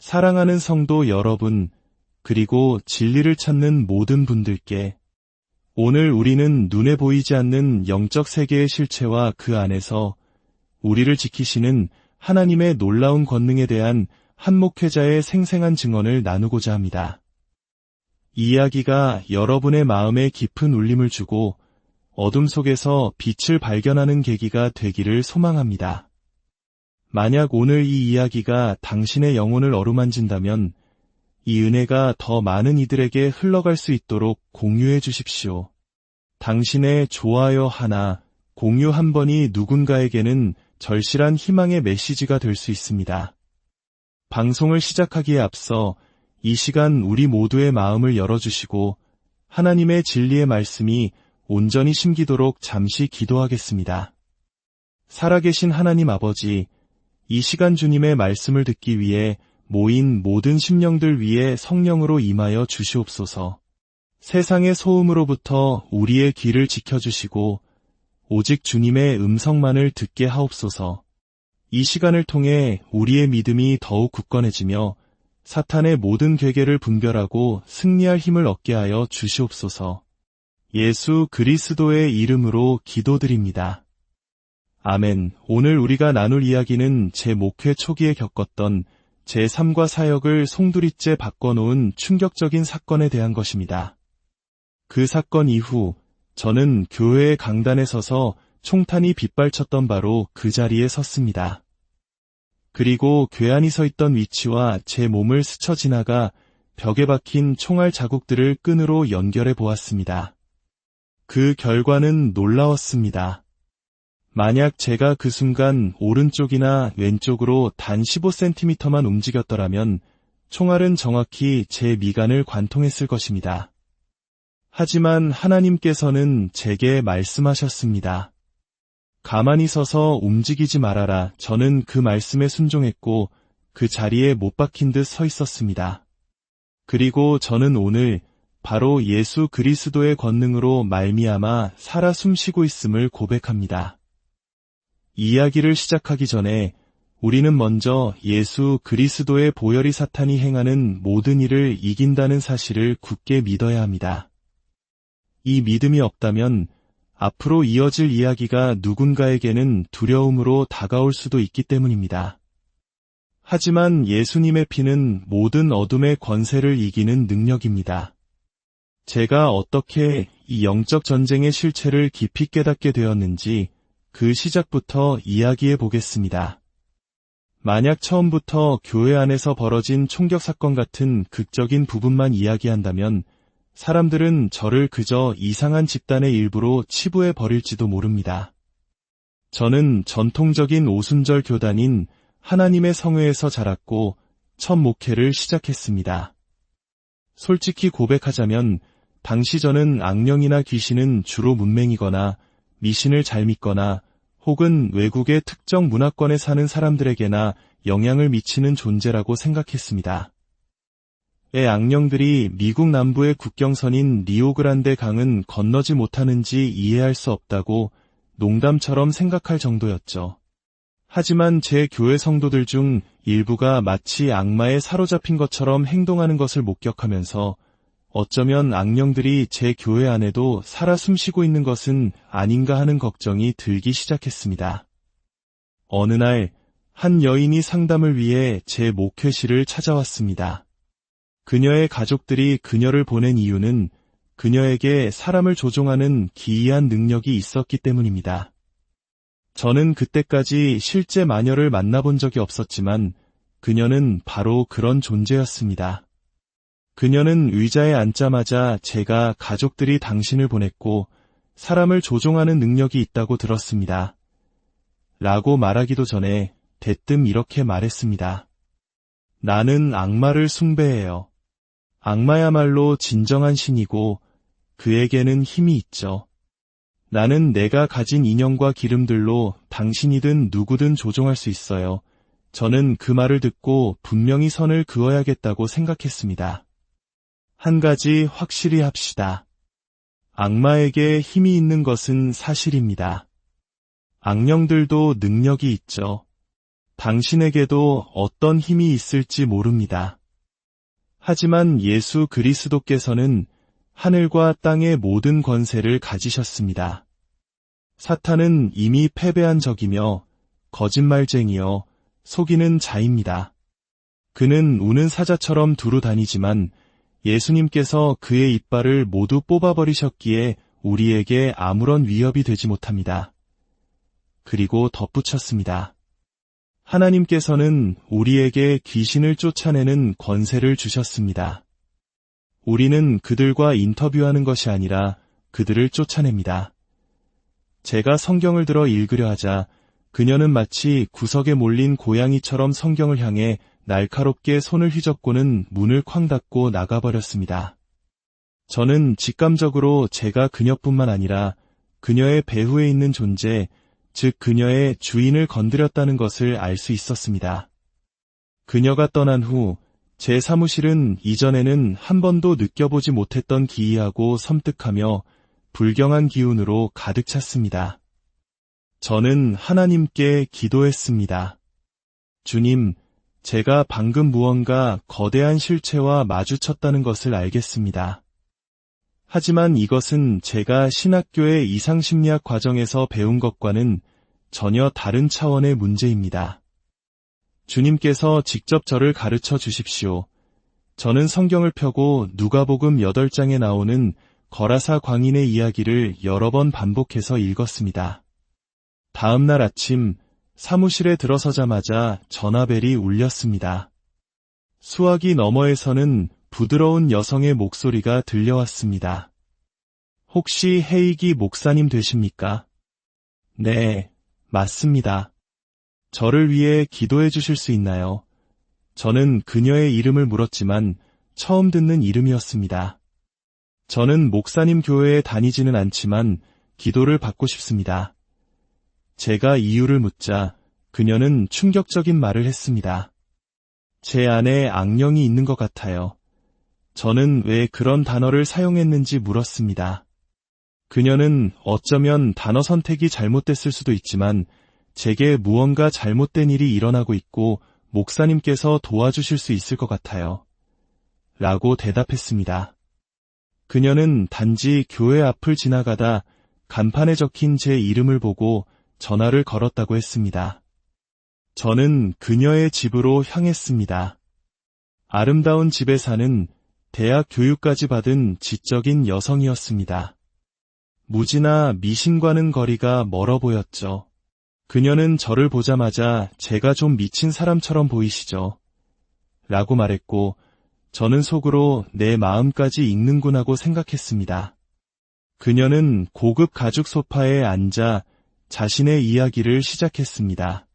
사랑하는 성도 여러분, 그리고 진리를 찾는 모든 분들께 오늘 우리는 눈에 보이지 않는 영적 세계의 실체와 그 안에서 우리를 지키시는 하나님의 놀라운 권능에 대한 한 목회자의 생생한 증언을 나누고자 합니다. 이 이야기가 여러분의 마음에 깊은 울림을 주고 어둠 속에서 빛을 발견하는 계기가 되기를 소망합니다. 만약 오늘 이 이야기가 당신의 영혼을 어루만진다면 이 은혜가 더 많은 이들에게 흘러갈 수 있도록 공유해 주십시오. 당신의 좋아요 하나, 공유 한 번이 누군가에게는 절실한 희망의 메시지가 될 수 있습니다. 방송을 시작하기에 앞서 이 시간 우리 모두의 마음을 열어주시고 하나님의 진리의 말씀이 온전히 심기도록 잠시 기도하겠습니다. 살아계신 하나님 아버지, 이 시간 주님의 말씀을 듣기 위해 모인 모든 심령들 위에 성령으로 임하여 주시옵소서. 세상의 소음으로부터 우리의 귀를 지켜주시고 오직 주님의 음성만을 듣게 하옵소서. 이 시간을 통해 우리의 믿음이 더욱 굳건해지며 사탄의 모든 괴계를 분별하고 승리할 힘을 얻게 하여 주시옵소서. 예수 그리스도의 이름으로 기도드립니다. 아멘. 오늘 우리가 나눌 이야기는 제 목회 초기에 겪었던 제 삶과 사역을 송두리째 바꿔놓은 충격적인 사건에 대한 것입니다. 그 사건 이후 저는 교회의 강단에 서서 총탄이 빗발쳤던 바로 그 자리에 섰습니다. 그리고 괴한이 서 있던 위치와 제 몸을 스쳐 지나가 벽에 박힌 총알 자국들을 끈으로 연결해 보았습니다. 그 결과는 놀라웠습니다. 만약 제가 그 순간 오른쪽이나 왼쪽으로 단 15cm만 움직였더라면 총알은 정확히 제 미간을 관통했을 것입니다. 하지만 하나님께서는 제게 말씀하셨습니다. 가만히 서서 움직이지 말아라. 저는 그 말씀에 순종했고 그 자리에 못 박힌 듯 서 있었습니다. 그리고 저는 오늘 바로 예수 그리스도의 권능으로 말미암아 살아 숨쉬고 있음을 고백합니다. 이야기를 시작하기 전에 우리는 먼저 예수 그리스도의 보혈이 사탄이 행하는 모든 일을 이긴다는 사실을 굳게 믿어야 합니다. 이 믿음이 없다면 앞으로 이어질 이야기가 누군가에게는 두려움으로 다가올 수도 있기 때문입니다. 하지만 예수님의 피는 모든 어둠의 권세를 이기는 능력입니다. 제가 어떻게 이 영적 전쟁의 실체를 깊이 깨닫게 되었는지 그 시작부터 이야기해 보겠습니다. 만약 처음부터 교회 안에서 벌어진 총격 사건 같은 극적인 부분만 이야기한다면 사람들은 저를 그저 이상한 집단의 일부로 치부해 버릴지도 모릅니다. 저는 전통적인 오순절 교단인 하나님의 성회에서 자랐고 첫 목회를 시작했습니다. 솔직히 고백하자면 당시 저는 악령이나 귀신은 주로 문맹이거나 미신을 잘 믿거나 혹은 외국의 특정 문화권에 사는 사람들에게나 영향을 미치는 존재라고 생각했습니다. 악령들이 미국 남부의 국경선인 리오그란데 강은 건너지 못하는지 이해할 수 없다고 농담처럼 생각할 정도였죠. 하지만 제 교회 성도들 중 일부가 마치 악마에 사로잡힌 것처럼 행동하는 것을 목격하면서 어쩌면 악령들이 제 교회 안에도 살아 숨쉬고 있는 것은 아닌가 하는 걱정이 들기 시작했습니다. 어느 날 한 여인이 상담을 위해 제 목회실을 찾아왔습니다. 그녀의 가족들이 그녀를 보낸 이유는 그녀에게 사람을 조종하는 기이한 능력이 있었기 때문입니다. 저는 그때까지 실제 마녀를 만나본 적이 없었지만 그녀는 바로 그런 존재였습니다. 그녀는 의자에 앉자마자 제가 가족들이 당신을 보냈고 사람을 조종하는 능력이 있다고 들었습니다. 라고 말하기도 전에 대뜸 이렇게 말했습니다. 나는 악마를 숭배해요. 악마야말로 진정한 신이고 그에게는 힘이 있죠. 나는 내가 가진 인형과 기름들로 당신이든 누구든 조종할 수 있어요. 저는 그 말을 듣고 분명히 선을 그어야겠다고 생각했습니다. 한 가지 확실히 합시다. 악마에게 힘이 있는 것은 사실입니다. 악령들도 능력이 있죠. 당신에게도 어떤 힘이 있을지 모릅니다. 하지만 예수 그리스도께서는 하늘과 땅의 모든 권세를 가지셨습니다. 사탄은 이미 패배한 적이며 거짓말쟁이여 속이는 자입니다. 그는 우는 사자처럼 두루 다니지만 예수님께서 그의 이빨을 모두 뽑아버리셨기에 우리에게 아무런 위협이 되지 못합니다. 그리고 덧붙였습니다. 하나님께서는 우리에게 귀신을 쫓아내는 권세를 주셨습니다. 우리는 그들과 인터뷰하는 것이 아니라 그들을 쫓아냅니다. 제가 성경을 들어 읽으려 하자 그녀는 마치 구석에 몰린 고양이처럼 성경을 향해 날카롭게 손을 휘젓고는 문을 쾅 닫고 나가버렸습니다. 저는 직감적으로 제가 그녀뿐만 아니라 그녀의 배후에 있는 존재, 즉 그녀의 주인을 건드렸다는 것을 알 수 있었습니다. 그녀가 떠난 후 제 사무실은 이전에는 한 번도 느껴보지 못했던 기이하고 섬뜩하며 불경한 기운으로 가득 찼습니다. 저는 하나님께 기도했습니다. 주님, 제가 방금 무언가 거대한 실체와 마주쳤다는 것을 알겠습니다. 하지만 이것은 제가 신학교의 이상심리학 과정에서 배운 것과는 전혀 다른 차원의 문제입니다. 주님께서 직접 저를 가르쳐 주십시오. 저는 성경을 펴고 누가복음 8장에 나오는 거라사 광인의 이야기를 여러 번 반복해서 읽었습니다. 다음 날 아침 사무실에 들어서자마자 전화벨이 울렸습니다. 수화기 너머에서는 부드러운 여성의 목소리가 들려왔습니다. 혹시 헤이기 목사님 되십니까? 네, 맞습니다. 저를 위해 기도해 주실 수 있나요? 저는 그녀의 이름을 물었지만 처음 듣는 이름이었습니다. 저는 목사님 교회에 다니지는 않지만 기도를 받고 싶습니다. 제가 이유를 묻자 그녀는 충격적인 말을 했습니다. 제 안에 악령이 있는 것 같아요. 저는 왜 그런 단어를 사용했는지 물었습니다. 그녀는 어쩌면 단어 선택이 잘못됐을 수도 있지만 제게 무언가 잘못된 일이 일어나고 있고 목사님께서 도와주실 수 있을 것 같아요. 라고 대답했습니다. 그녀는 단지 교회 앞을 지나가다 간판에 적힌 제 이름을 보고 전화를 걸었다고 했습니다. 저는 그녀의 집으로 향했습니다. 아름다운 집에 사는 대학 교육까지 받은 지적인 여성이었습니다. 무지나 미신과는 거리가 멀어 보였죠. 그녀는 저를 보자마자 제가 좀 미친 사람처럼 보이시죠? 라고 말했고 저는 속으로 내 마음까지 읽는군 하고 생각했습니다. 그녀는 고급 가죽 소파에 앉아 자신의 이야기를 시작했습니다.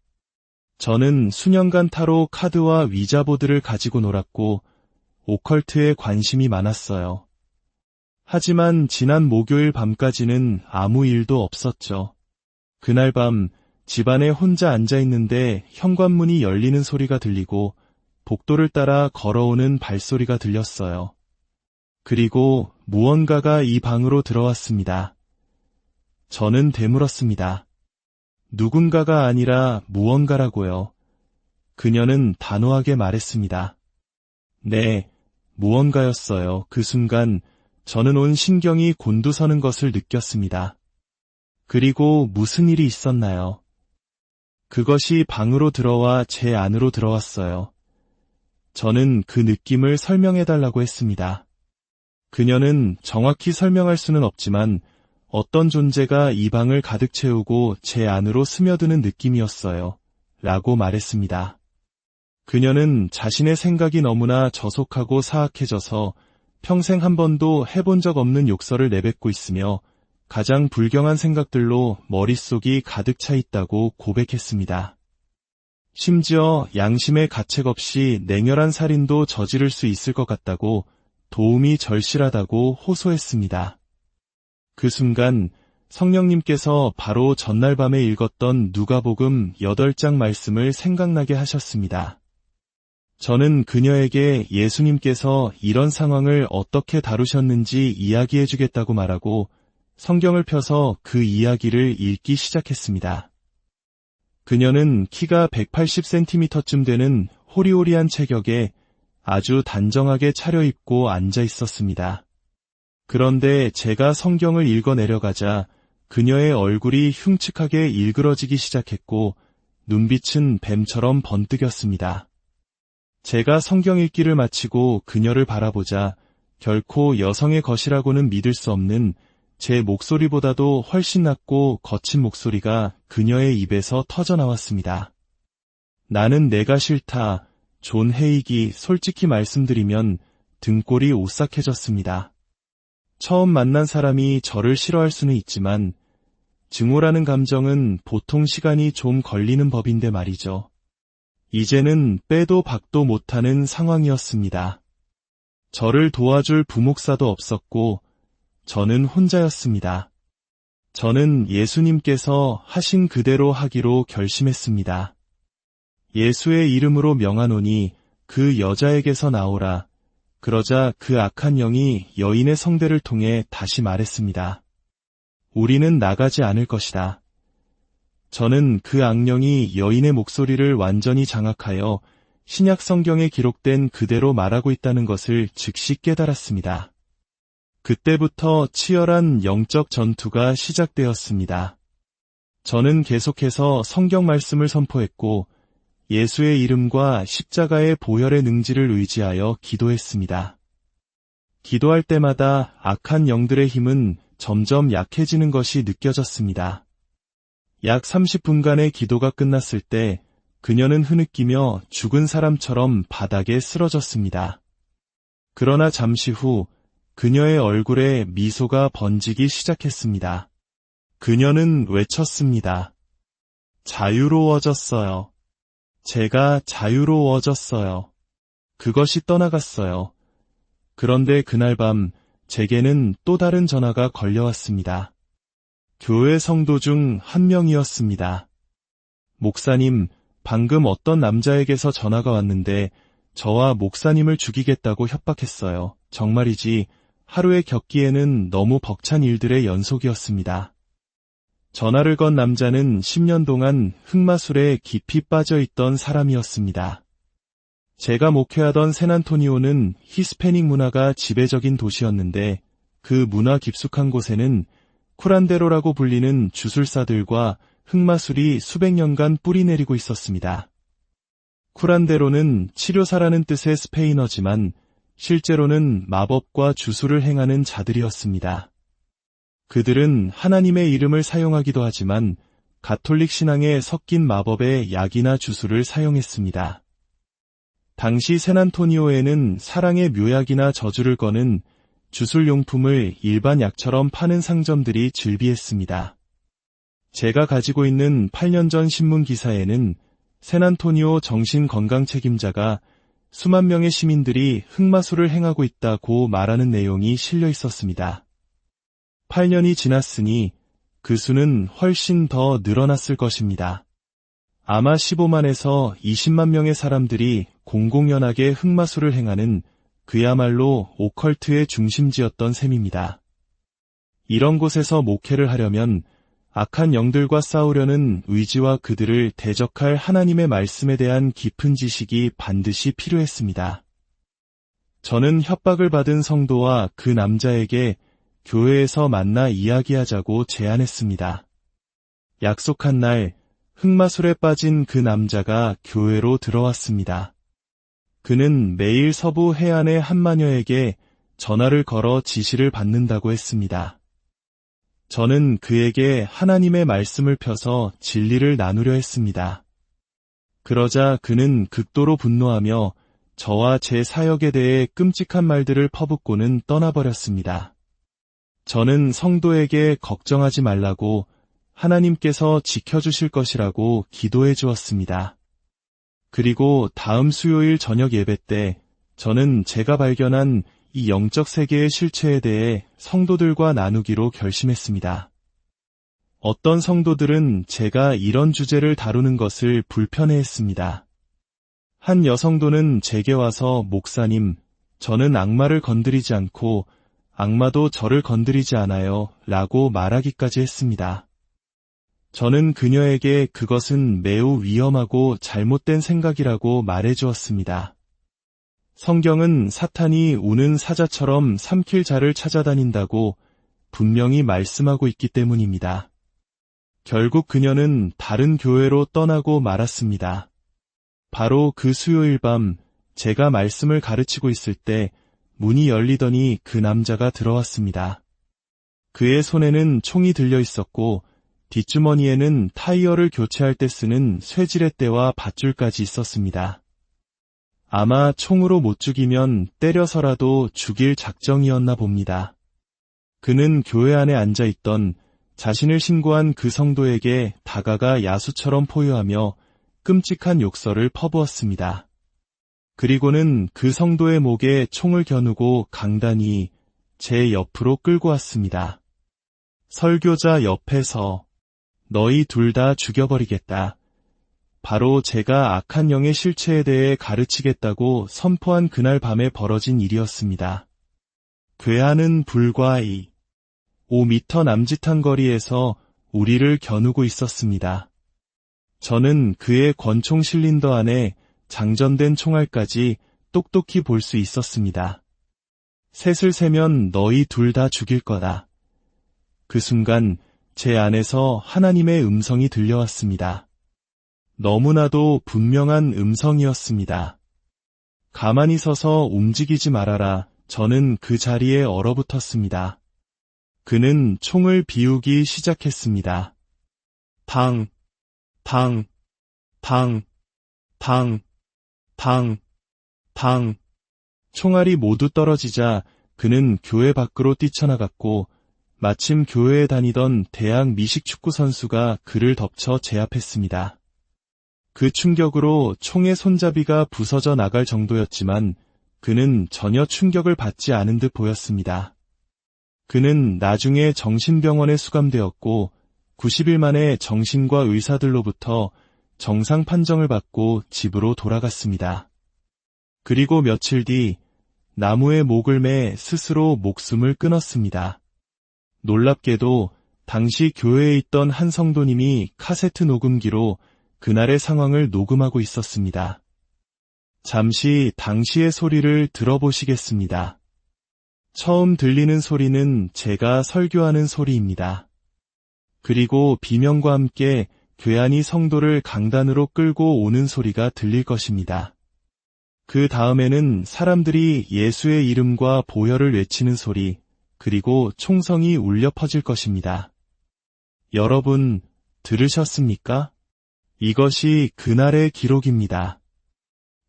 저는 수년간 타로 카드와 위자보드를 가지고 놀았고 오컬트에 관심이 많았어요. 하지만 지난 목요일 밤까지는 아무 일도 없었죠. 그날 밤 집안에 혼자 앉아있는데 현관문이 열리는 소리가 들리고 복도를 따라 걸어오는 발소리가 들렸어요. 그리고 무언가가 이 방으로 들어왔습니다. 저는 되물었습니다. 누군가가 아니라 무언가라고요. 그녀는 단호하게 말했습니다. 네, 무언가였어요. 그 순간 저는 온 신경이 곤두서는 것을 느꼈습니다. 그리고 무슨 일이 있었나요? 그것이 방으로 들어와 제 안으로 들어왔어요. 저는 그 느낌을 설명해달라고 했습니다. 그녀는 정확히 설명할 수는 없지만 어떤 존재가 이 방을 가득 채우고 제 안으로 스며드는 느낌이었어요. 라고 말했습니다. 그녀는 자신의 생각이 너무나 저속하고 사악해져서 평생 한 번도 해본 적 없는 욕설을 내뱉고 있으며 가장 불경한 생각들로 머릿속이 가득 차 있다고 고백했습니다. 심지어 양심의 가책 없이 냉혈한 살인도 저지를 수 있을 것 같다고 도움이 절실하다고 호소했습니다. 그 순간 성령님께서 바로 전날 밤에 읽었던 누가복음 8장 말씀을 생각나게 하셨습니다. 저는 그녀에게 예수님께서 이런 상황을 어떻게 다루셨는지 이야기해 주겠다고 말하고 성경을 펴서 그 이야기를 읽기 시작했습니다. 그녀는 키가 180cm쯤 되는 호리호리한 체격에 아주 단정하게 차려입고 앉아 있었습니다. 그런데 제가 성경을 읽어 내려가자 그녀의 얼굴이 흉측하게 일그러지기 시작했고 눈빛은 뱀처럼 번뜩였습니다. 제가 성경 읽기를 마치고 그녀를 바라보자 결코 여성의 것이라고는 믿을 수 없는 제 목소리보다도 훨씬 낮고 거친 목소리가 그녀의 입에서 터져나왔습니다. 나는 내가 싫다. 존 헤이기, 솔직히 말씀드리면 등골이 오싹해졌습니다. 처음 만난 사람이 저를 싫어할 수는 있지만 증오라는 감정은 보통 시간이 좀 걸리는 법인데 말이죠. 이제는 빼도 박도 못하는 상황이었습니다. 저를 도와줄 부목사도 없었고 저는 혼자였습니다. 저는 예수님께서 하신 그대로 하기로 결심했습니다. 예수의 이름으로 명하노니 그 여자에게서 나오라. 그러자 그 악한 영이 여인의 성대를 통해 다시 말했습니다. 우리는 나가지 않을 것이다. 저는 그 악령이 여인의 목소리를 완전히 장악하여 신약 성경에 기록된 그대로 말하고 있다는 것을 즉시 깨달았습니다. 그때부터 치열한 영적 전투가 시작되었습니다. 저는 계속해서 성경 말씀을 선포했고 예수의 이름과 십자가의 보혈의 능지를 의지하여 기도했습니다. 기도할 때마다 악한 영들의 힘은 점점 약해지는 것이 느껴졌습니다. 약 30분간의 기도가 끝났을 때 그녀는 흐느끼며 죽은 사람처럼 바닥에 쓰러졌습니다. 그러나 잠시 후 그녀의 얼굴에 미소가 번지기 시작했습니다. 그녀는 외쳤습니다. 자유로워졌어요. 제가 자유로워졌어요. 그것이 떠나갔어요. 그런데 그날 밤 제게는 또 다른 전화가 걸려왔습니다. 교회 성도 중 한 명이었습니다. 목사님, 방금 어떤 남자에게서 전화가 왔는데 저와 목사님을 죽이겠다고 협박했어요. 정말이지 하루에 겪기에는 너무 벅찬 일들의 연속이었습니다. 전화를 건 남자는 10년 동안 흑마술에 깊이 빠져있던 사람이었습니다. 제가 목회하던 샌안토니오는 히스패닉 문화가 지배적인 도시였는데 그 문화 깊숙한 곳에는 쿠란데로라고 불리는 주술사들과 흑마술이 수백 년간 뿌리내리고 있었습니다. 쿠란데로는 치료사라는 뜻의 스페인어지만 실제로는 마법과 주술을 행하는 자들이었습니다. 그들은 하나님의 이름을 사용하기도 하지만 가톨릭 신앙에 섞인 마법의 약이나 주술을 사용했습니다. 당시 샌안토니오에는 사랑의 묘약이나 저주를 거는 주술용품을 일반 약처럼 파는 상점들이 즐비했습니다. 제가 가지고 있는 8년 전 신문 기사에는 샌안토니오 정신건강 책임자가 수만 명의 시민들이 흑마술을 행하고 있다고 말하는 내용이 실려 있었습니다. 8년이 지났으니 그 수는 훨씬 더 늘어났을 것입니다. 아마 15만에서 20만 명의 사람들이 공공연하게 흑마술을 행하는 그야말로 오컬트의 중심지였던 셈입니다. 이런 곳에서 목회를 하려면 악한 영들과 싸우려는 의지와 그들을 대적할 하나님의 말씀에 대한 깊은 지식이 반드시 필요했습니다. 저는 협박을 받은 성도와 그 남자에게 교회에서 만나 이야기하자고 제안했습니다. 약속한 날 흑마술에 빠진 그 남자가 교회로 들어왔습니다. 그는 매일 서부 해안의 한 마녀에게 전화를 걸어 지시를 받는다고 했습니다. 저는 그에게 하나님의 말씀을 펴서 진리를 나누려 했습니다. 그러자 그는 극도로 분노하며 저와 제 사역에 대해 끔찍한 말들을 퍼붓고는 떠나버렸습니다. 저는 성도에게 걱정하지 말라고 하나님께서 지켜주실 것이라고 기도해 주었습니다. 그리고 다음 수요일 저녁 예배 때 저는 제가 발견한 이 영적 세계의 실체에 대해 성도들과 나누기로 결심했습니다. 어떤 성도들은 제가 이런 주제를 다루는 것을 불편해했습니다. 한 여성도는 제게 와서 목사님, 저는 악마를 건드리지 않고 악마도 저를 건드리지 않아요 라고 말하기까지 했습니다. 저는 그녀에게 그것은 매우 위험하고 잘못된 생각이라고 말해주었습니다. 성경은 사탄이 우는 사자처럼 삼킬 자를 찾아다닌다고 분명히 말씀하고 있기 때문입니다. 결국 그녀는 다른 교회로 떠나고 말았습니다. 바로 그 수요일 밤 제가 말씀을 가르치고 있을 때 문이 열리더니 그 남자가 들어왔습니다. 그의 손에는 총이 들려 있었고 뒷주머니에는 타이어를 교체할 때 쓰는 쇠지렛대와 밧줄까지 있었습니다. 아마 총으로 못 죽이면 때려서라도 죽일 작정이었나 봅니다. 그는 교회 안에 앉아있던 자신을 신고한 그 성도에게 다가가 야수처럼 포효하며 끔찍한 욕설을 퍼부었습니다. 그리고는 그 성도의 목에 총을 겨누고 강단이 제 옆으로 끌고 왔습니다. 설교자 옆에서 너희 둘 다 죽여버리겠다. 바로 제가 악한 영의 실체에 대해 가르치겠다고 선포한 그날 밤에 벌어진 일이었습니다. 괴한은 불과 5m 남짓한 거리에서 우리를 겨누고 있었습니다. 저는 그의 권총 실린더 안에 장전된 총알까지 똑똑히 볼 수 있었습니다. 셋을 세면 너희 둘 다 죽일 거다. 그 순간 제 안에서 하나님의 음성이 들려왔습니다. 너무나도 분명한 음성이었습니다. 가만히 서서 움직이지 말아라. 저는 그 자리에 얼어붙었습니다. 그는 총을 비우기 시작했습니다. 당, 당, 당, 당, 당, 당. 총알이 모두 떨어지자 그는 교회 밖으로 뛰쳐나갔고 마침 교회에 다니던 대학 미식축구 선수가 그를 덮쳐 제압했습니다. 그 충격으로 총의 손잡이가 부서져 나갈 정도였지만 그는 전혀 충격을 받지 않은 듯 보였습니다. 그는 나중에 정신병원에 수감되었고 90일 만에 정신과 의사들로부터 정상 판정을 받고 집으로 돌아갔습니다. 그리고 며칠 뒤 나무에 목을 매 스스로 목숨을 끊었습니다. 놀랍게도 당시 교회에 있던 한 성도님이 카세트 녹음기로 그날의 상황을 녹음하고 있었습니다. 잠시 당시의 소리를 들어보시겠습니다. 처음 들리는 소리는 제가 설교하는 소리입니다. 그리고 비명과 함께 괴한이 성도를 강단으로 끌고 오는 소리가 들릴 것입니다. 그 다음에는 사람들이 예수의 이름과 보혈을 외치는 소리, 그리고 총성이 울려 퍼질 것입니다. 여러분, 들으셨습니까? 이것이 그날의 기록입니다.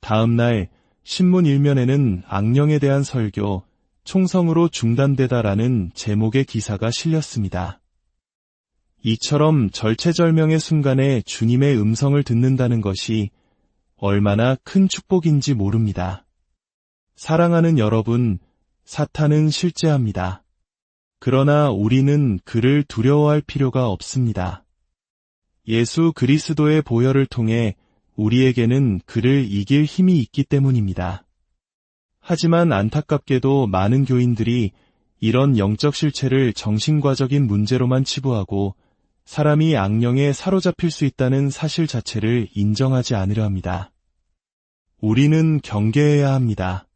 다음 날 신문 일면에는 악령에 대한 설교, 총성으로 중단되다라는 제목의 기사가 실렸습니다. 이처럼 절체절명의 순간에 주님의 음성을 듣는다는 것이 얼마나 큰 축복인지 모릅니다. 사랑하는 여러분, 사탄은 실제합니다. 그러나 우리는 그를 두려워할 필요가 없습니다. 예수 그리스도의 보혈을 통해 우리에게는 그를 이길 힘이 있기 때문입니다. 하지만 안타깝게도 많은 교인들이 이런 영적 실체를 정신과적인 문제로만 치부하고 사람이 악령에 사로잡힐 수 있다는 사실 자체를 인정하지 않으려 합니다. 우리는 경계해야 합니다.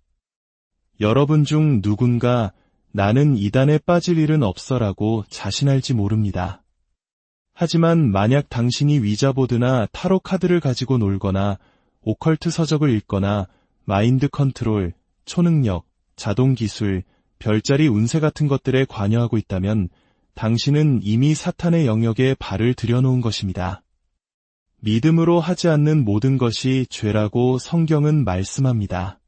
여러분 중 누군가 나는 이단에 빠질 일은 없어라고 자신할지 모릅니다. 하지만 만약 당신이 위자보드나 타로 카드를 가지고 놀거나 오컬트 서적을 읽거나 마인드 컨트롤, 초능력, 자동기술, 별자리 운세 같은 것들에 관여하고 있다면 당신은 이미 사탄의 영역에 발을 들여놓은 것입니다. 믿음으로 하지 않는 모든 것이 죄라고 성경은 말씀합니다.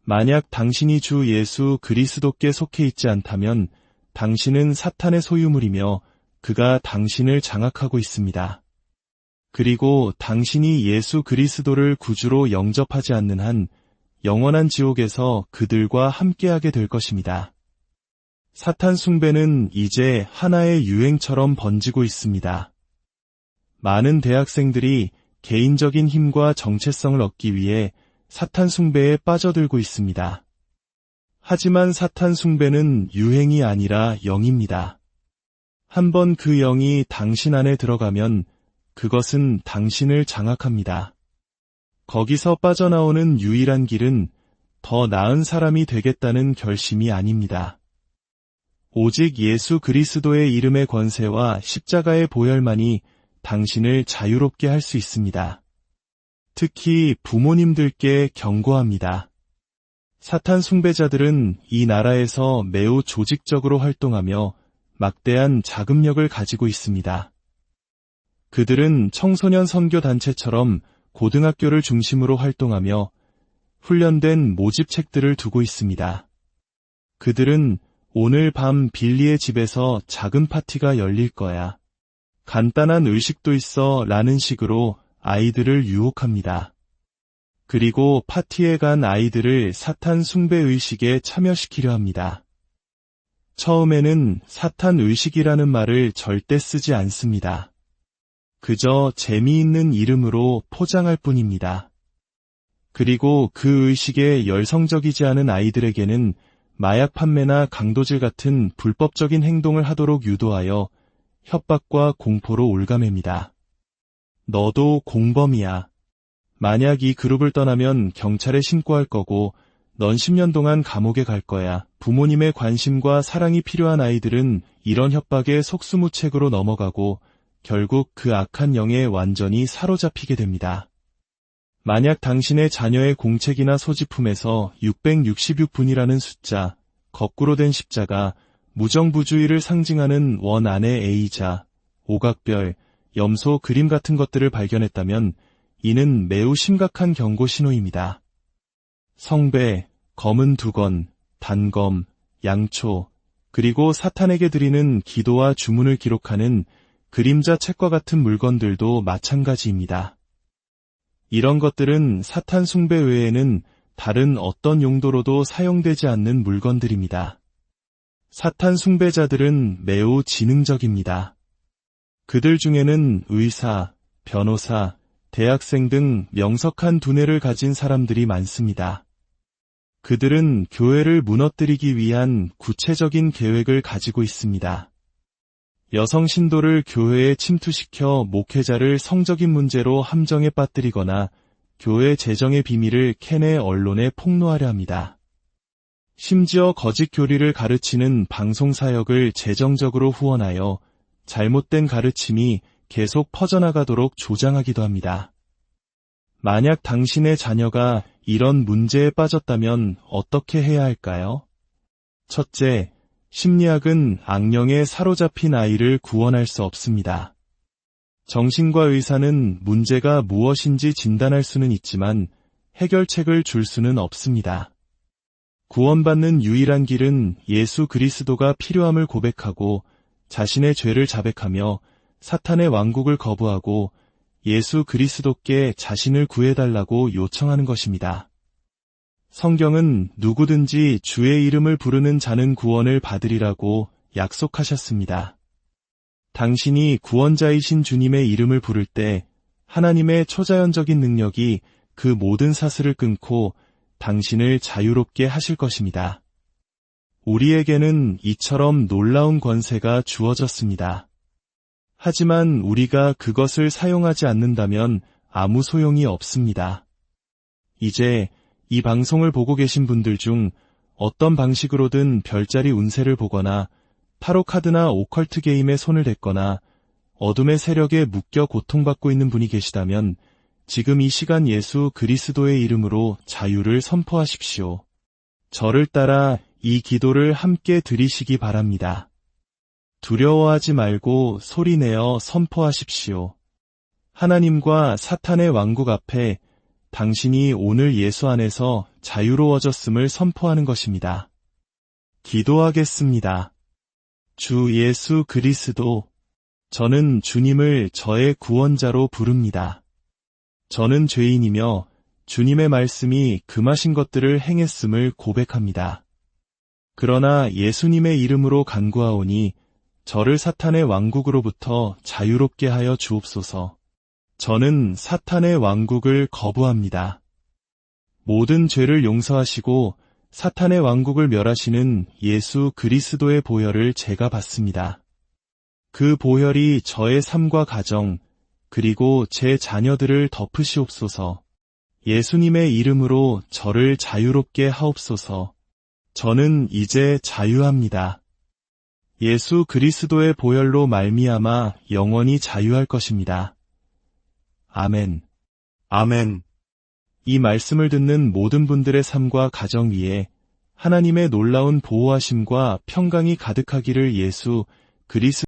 만약 당신이 주 예수 그리스도께 속해 있지 않다면 당신은 사탄의 소유물이며 그가 당신을 장악하고 있습니다. 그리고 당신이 예수 그리스도를 구주로 영접하지 않는 한 영원한 지옥에서 그들과 함께하게 될 것입니다. 사탄 숭배는 이제 하나의 유행처럼 번지고 있습니다. 많은 대학생들이 개인적인 힘과 정체성을 얻기 위해 사탄 숭배에 빠져들고 있습니다. 하지만 사탄 숭배는 유행이 아니라 영입니다. 한번 그 영이 당신 안에 들어가면 그것은 당신을 장악합니다. 거기서 빠져나오는 유일한 길은 더 나은 사람이 되겠다는 결심이 아닙니다. 오직 예수 그리스도의 이름의 권세와 십자가의 보혈만이 당신을 자유롭게 할 수 있습니다. 특히 부모님들께 경고합니다. 사탄 숭배자들은 이 나라에서 매우 조직적으로 활동하며 막대한 자금력을 가지고 있습니다. 그들은 청소년 선교 단체처럼 고등학교를 중심으로 활동하며 훈련된 모집책들을 두고 있습니다. 그들은 오늘 밤 빌리의 집에서 작은 파티가 열릴 거야. 간단한 의식도 있어 라는 식으로 아이들을 유혹합니다. 그리고 파티에 간 아이들을 사탄 숭배 의식에 참여시키려 합니다. 처음에는 사탄 의식이라는 말을 절대 쓰지 않습니다. 그저 재미있는 이름으로 포장할 뿐입니다. 그리고 그 의식에 열성적이지 않은 아이들에게는 마약 판매나 강도질 같은 불법적인 행동을 하도록 유도하여 협박과 공포로 올가맵니다. 너도 공범이야. 만약 이 그룹을 떠나면 경찰에 신고할 거고 넌 10년 동안 감옥에 갈 거야. 부모님의 관심과 사랑이 필요한 아이들은 이런 협박에 속수무책으로 넘어가고 결국 그 악한 영에 완전히 사로잡히게 됩니다. 만약 당신의 자녀의 공책이나 소지품에서 666분이라는 숫자, 거꾸로 된 십자가, 무정부주의를 상징하는 원 안의 A자, 오각별, 염소 그림 같은 것들을 발견했다면 이는 매우 심각한 경고 신호입니다. 성배, 검은 두건, 단검, 양초, 그리고 사탄에게 드리는 기도와 주문을 기록하는 그림자 책과 같은 물건들도 마찬가지입니다. 이런 것들은 사탄 숭배 외에는 다른 어떤 용도로도 사용되지 않는 물건들입니다. 사탄 숭배자들은 매우 지능적입니다. 그들 중에는 의사, 변호사, 대학생 등 명석한 두뇌를 가진 사람들이 많습니다. 그들은 교회를 무너뜨리기 위한 구체적인 계획을 가지고 있습니다. 여성 신도를 교회에 침투시켜 목회자를 성적인 문제로 함정에 빠뜨리거나 교회 재정의 비밀을 캐내 언론에 폭로하려 합니다. 심지어 거짓 교리를 가르치는 방송사역을 재정적으로 후원하여 잘못된 가르침이 계속 퍼져나가도록 조장하기도 합니다. 만약 당신의 자녀가 이런 문제에 빠졌다면 어떻게 해야 할까요? 첫째, 심리학은 악령에 사로잡힌 아이를 구원할 수 없습니다. 정신과 의사는 문제가 무엇인지 진단할 수는 있지만 해결책을 줄 수는 없습니다. 구원받는 유일한 길은 예수 그리스도가 필요함을 고백하고 자신의 죄를 자백하며 사탄의 왕국을 거부하고 예수 그리스도께 자신을 구해달라고 요청하는 것입니다. 성경은 누구든지 주의 이름을 부르는 자는 구원을 받으리라고 약속하셨습니다. 당신이 구원자이신 주님의 이름을 부를 때 하나님의 초자연적인 능력이 그 모든 사슬을 끊고 당신을 자유롭게 하실 것입니다. 우리에게는 이처럼 놀라운 권세가 주어졌습니다. 하지만 우리가 그것을 사용하지 않는다면 아무 소용이 없습니다. 이제 이 방송을 보고 계신 분들 중 어떤 방식으로든 별자리 운세를 보거나 타로 카드나 오컬트 게임에 손을 댔거나 어둠의 세력에 묶여 고통받고 있는 분이 계시다면 지금 이 시간 예수 그리스도의 이름으로 자유를 선포하십시오. 저를 따라 이 기도를 함께 드리시기 바랍니다. 두려워하지 말고 소리내어 선포하십시오. 하나님과 사탄의 왕국 앞에 당신이 오늘 예수 안에서 자유로워졌음을 선포하는 것입니다. 기도하겠습니다. 주 예수 그리스도, 저는 주님을 저의 구원자로 부릅니다. 저는 죄인이며 주님의 말씀이 금하신 것들을 행했음을 고백합니다. 그러나 예수님의 이름으로 간구하오니 저를 사탄의 왕국으로부터 자유롭게 하여 주옵소서. 저는 사탄의 왕국을 거부합니다. 모든 죄를 용서하시고 사탄의 왕국을 멸하시는 예수 그리스도의 보혈을 제가 받습니다. 그 보혈이 저의 삶과 가정, 그리고 제 자녀들을 덮으시옵소서. 예수님의 이름으로 저를 자유롭게 하옵소서. 저는 이제 자유합니다. 예수 그리스도의 보혈로 말미암아 영원히 자유할 것입니다. 아멘. 아멘. 이 말씀을 듣는 모든 분들의 삶과 가정 위에 하나님의 놀라운 보호하심과 평강이 가득하기를 예수 그리스도